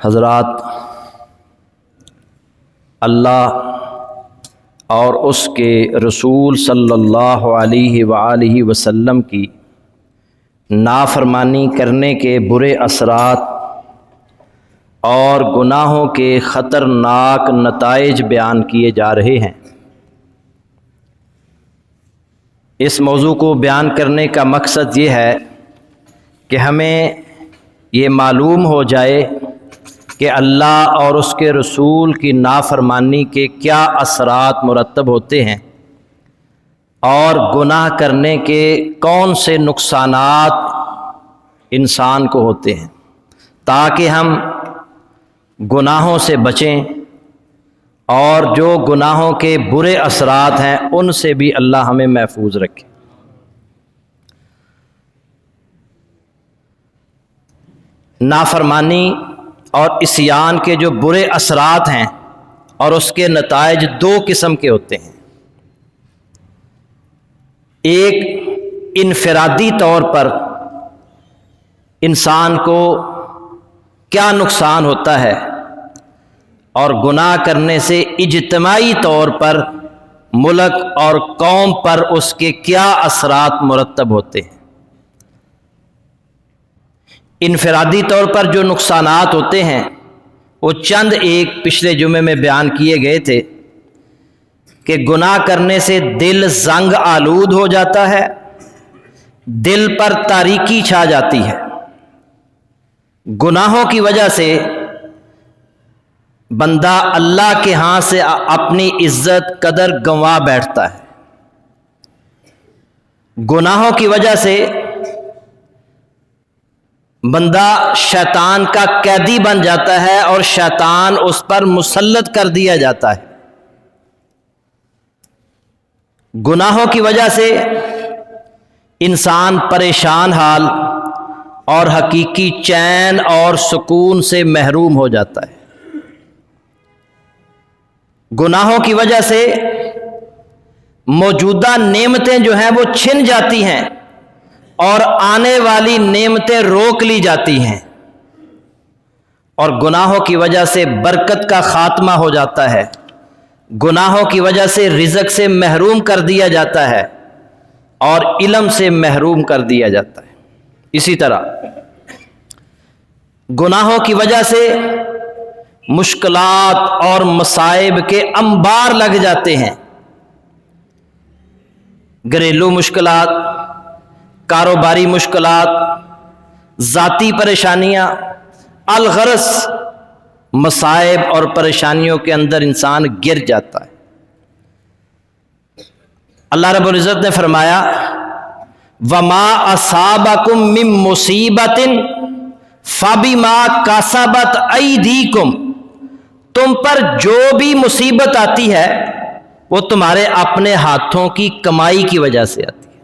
حضرات، اللہ اور اس کے رسول صلی اللہ علیہ وآلہ وسلم کی نافرمانی کرنے کے برے اثرات اور گناہوں کے خطرناک نتائج بیان کیے جا رہے ہیں۔ اس موضوع کو بیان کرنے کا مقصد یہ ہے کہ ہمیں یہ معلوم ہو جائے کہ اللہ اور اس کے رسول کی نافرمانی کے کیا اثرات مرتب ہوتے ہیں اور گناہ کرنے کے کون سے نقصانات انسان کو ہوتے ہیں، تاکہ ہم گناہوں سے بچیں اور جو گناہوں کے برے اثرات ہیں ان سے بھی اللہ ہمیں محفوظ رکھے۔ نافرمانی اور عصیان کے جو برے اثرات ہیں اور اس کے نتائج دو قسم کے ہوتے ہیں۔ ایک انفرادی طور پر انسان کو کیا نقصان ہوتا ہے، اور گناہ کرنے سے اجتماعی طور پر ملک اور قوم پر اس کے کیا اثرات مرتب ہوتے ہیں۔ انفرادی طور پر جو نقصانات ہوتے ہیں وہ چند ایک پچھلے جمعے میں بیان کیے گئے تھے کہ گناہ کرنے سے دل زنگ آلود ہو جاتا ہے، دل پر تاریکی چھا جاتی ہے، گناہوں کی وجہ سے بندہ اللہ کے ہاں سے اپنی عزت قدر گنوا بیٹھتا ہے، گناہوں کی وجہ سے بندہ شیطان کا قیدی بن جاتا ہے اور شیطان اس پر مسلط کر دیا جاتا ہے، گناہوں کی وجہ سے انسان پریشان حال اور حقیقی چین اور سکون سے محروم ہو جاتا ہے، گناہوں کی وجہ سے موجودہ نعمتیں جو ہیں وہ چھن جاتی ہیں اور آنے والی نعمتیں روک لی جاتی ہیں، اور گناہوں کی وجہ سے برکت کا خاتمہ ہو جاتا ہے، گناہوں کی وجہ سے رزق سے محروم کر دیا جاتا ہے اور علم سے محروم کر دیا جاتا ہے۔ اسی طرح گناہوں کی وجہ سے مشکلات اور مصائب کے انبار لگ جاتے ہیں، گھریلو مشکلات، کاروباری مشکلات، ذاتی پریشانیاں، الغرض مصائب اور پریشانیوں کے اندر انسان گر جاتا ہے۔ اللہ رب العزت نے فرمایا وَمَا أَصَابَكُم مِّن مُّصِیبَةٍ فَبِمَا كَسَبَتْ أَیْدِیکُم، تم پر جو بھی مصیبت آتی ہے وہ تمہارے اپنے ہاتھوں کی کمائی کی وجہ سے آتی ہے،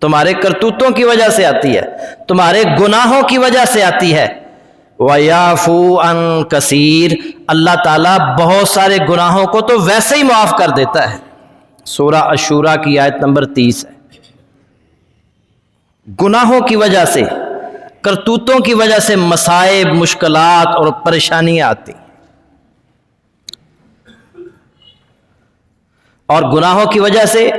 تمہارے کرتوتوں کی وجہ سے آتی ہے، تمہارے گناہوں کی وجہ سے آتی ہے۔ وَيَعْفُو عَن کَثِیر، اللہ تعالیٰ بہت سارے گناہوں کو تو ویسے ہی معاف کر دیتا ہے۔ سورہ الشورى کی آیت نمبر 30 ہے۔ گناہوں کی وجہ سے، کرتوتوں کی وجہ سے مصائب، مشکلات اور پریشانیاں آتی ہیں، اور گناہوں کی وجہ سے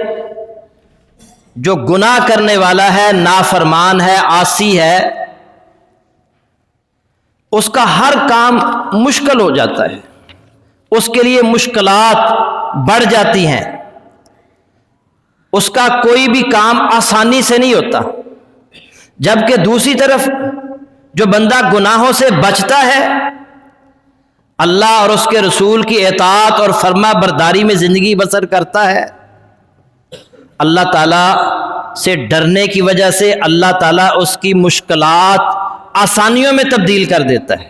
جو گناہ کرنے والا ہے، نافرمان ہے، عاصی ہے، اس کا ہر کام مشکل ہو جاتا ہے، اس کے لیے مشکلات بڑھ جاتی ہیں، اس کا کوئی بھی کام آسانی سے نہیں ہوتا۔ جبکہ دوسری طرف جو بندہ گناہوں سے بچتا ہے، اللہ اور اس کے رسول کی اطاعت اور فرما برداری میں زندگی بسر کرتا ہے، اللہ تعالیٰ سے ڈرنے کی وجہ سے اللہ تعالیٰ اس کی مشکلات آسانیوں میں تبدیل کر دیتا ہے،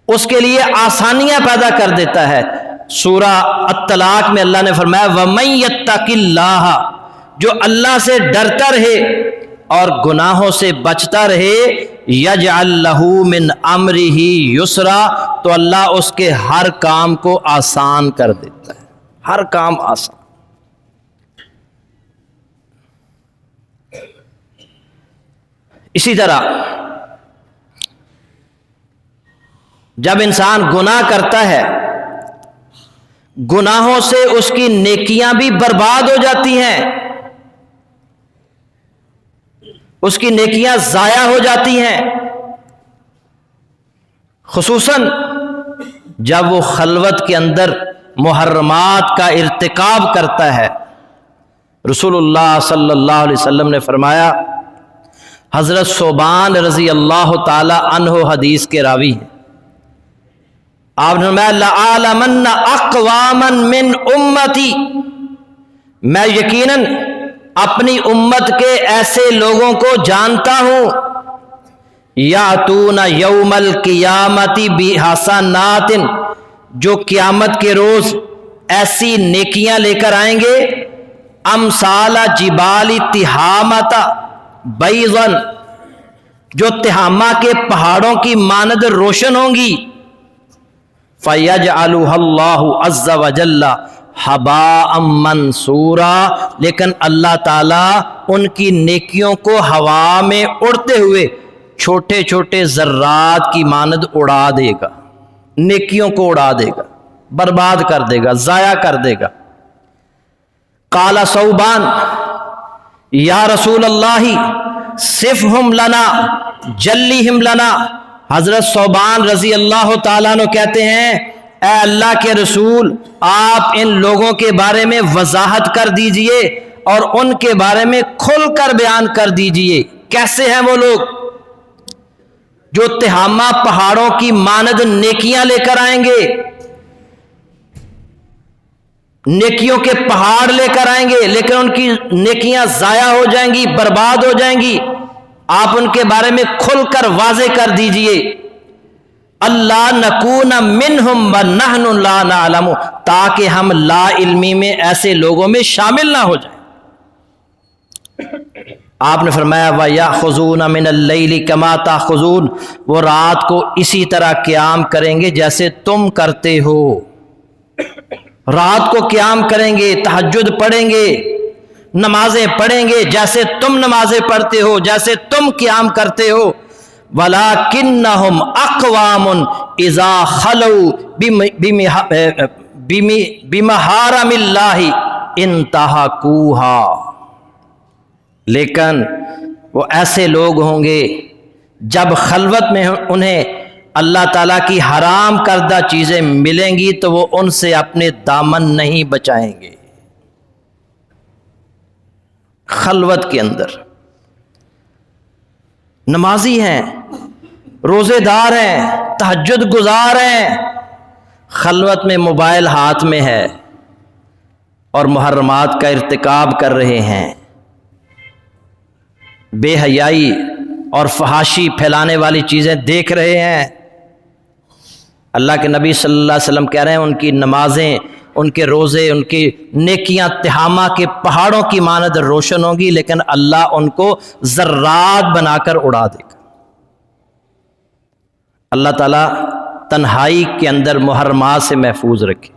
اس کے لیے آسانیاں پیدا کر دیتا ہے۔ سورہ الطلاق میں اللہ نے فرمایا وَمَن يَتَّقِ اللَّهَ، جو اللہ سے ڈرتا رہے اور گناہوں سے بچتا رہے، يَجْعَلْ لَهُ مِنْ أَمْرِهِ يُسْرًا، تو اللہ اس کے ہر کام کو آسان کر دیتا ہے، ہر کام آسان۔ اسی طرح جب انسان گناہ کرتا ہے گناہوں سے اس کی نیکیاں بھی برباد ہو جاتی ہیں، اس کی نیکیاں ضائع ہو جاتی ہیں، خصوصاً جب وہ خلوت کے اندر محرمات کا ارتکاب کرتا ہے۔ رسول اللہ صلی اللہ علیہ وسلم نے فرمایا، حضرت ثوبان رضی اللہ تعالی عنہ حدیث کے راوی ہیں، آپ نے فرمایا لَأَعْلَمَنَّ أَقْوَامًا مِّنْ أُمَّتِي، میں یقیناً اپنی امت کے ایسے لوگوں کو جانتا ہوں، یَأْتُونَ یوم القیامت بِحَسَنَاتٍ، جو قیامت کے روز ایسی نیکیاں لے کر آئیں گے، امثال جبال تہامۃ بیضاً، جو تہامہ کے پہاڑوں کی مانند روشن ہوں گی، فَيَجْعَلُهَا اللَّهُ عَزَّ وَجَلَّ حَبَاءً مَنْثُورًا، لیکن اللہ تعالیٰ ان کی نیکیوں کو ہوا میں اڑتے ہوئے چھوٹے چھوٹے ذرات کی مانند اڑا دے گا، نیکیوں کو اڑا دے گا، برباد کر دے گا، ضائع کر دے گا۔ قال ثوبان یا رسول اللہ صفہم لنا جلیہم لنا، حضرت ثوبان رضی اللہ تعالیٰ عنہ کہتے ہیں، اے اللہ کے رسول آپ ان لوگوں کے بارے میں وضاحت کر دیجئے اور ان کے بارے میں کھل کر بیان کر دیجئے، کیسے ہیں وہ لوگ جو تہامہ پہاڑوں کی مانند نیکیاں لے کر آئیں گے، نیکیوں کے پہاڑ لے کر آئیں گے لیکن ان کی نیکیاں ضائع ہو جائیں گی، برباد ہو جائیں گی، آپ ان کے بارے میں کھل کر واضح کر دیجئے۔ اللہ نکون منہم ونحن لا نعلم، تاکہ ہم لا علمی میں ایسے لوگوں میں شامل نہ ہو جائیں۔ آپ نے فرمایا وَيَأْخُذُونَ مِنَ اللَّيْلِ كَمَا تَأْخُذُونَ، وہ رات کو اسی طرح قیام کریں گے جیسے تم کرتے ہو، رات کو قیام کریں گے، تہجد پڑھیں گے، نمازیں پڑھیں گے جیسے تم نمازیں پڑھتے ہو، جیسے تم قیام کرتے ہو۔ وَلَكِنَّهُمْ أَقْوَامٌ إِذَا خَلَوْا بِمَحَارِمِ اللَّهِ انتهكُوهَا، لیکن وہ ایسے لوگ ہوں گے جب خلوت میں انہیں اللہ تعالیٰ کی حرام کردہ چیزیں ملیں گی تو وہ ان سے اپنے دامن نہیں بچائیں گے۔ خلوت کے اندر نمازی ہیں، روزے دار ہیں، تہجد گزار ہیں، خلوت میں موبائل ہاتھ میں ہے اور محرمات کا ارتکاب کر رہے ہیں، بے حیائی اور فحاشی پھیلانے والی چیزیں دیکھ رہے ہیں۔ اللہ کے نبی صلی اللہ علیہ وسلم کہہ رہے ہیں ان کی نمازیں، ان کے روزے، ان کی نیکیاں تہامہ کے پہاڑوں کی مانند روشن ہوں گی لیکن اللہ ان کو ذرات بنا کر اڑا دے گا۔ اللہ تعالیٰ تنہائی کے اندر محرمات سے محفوظ رکھے۔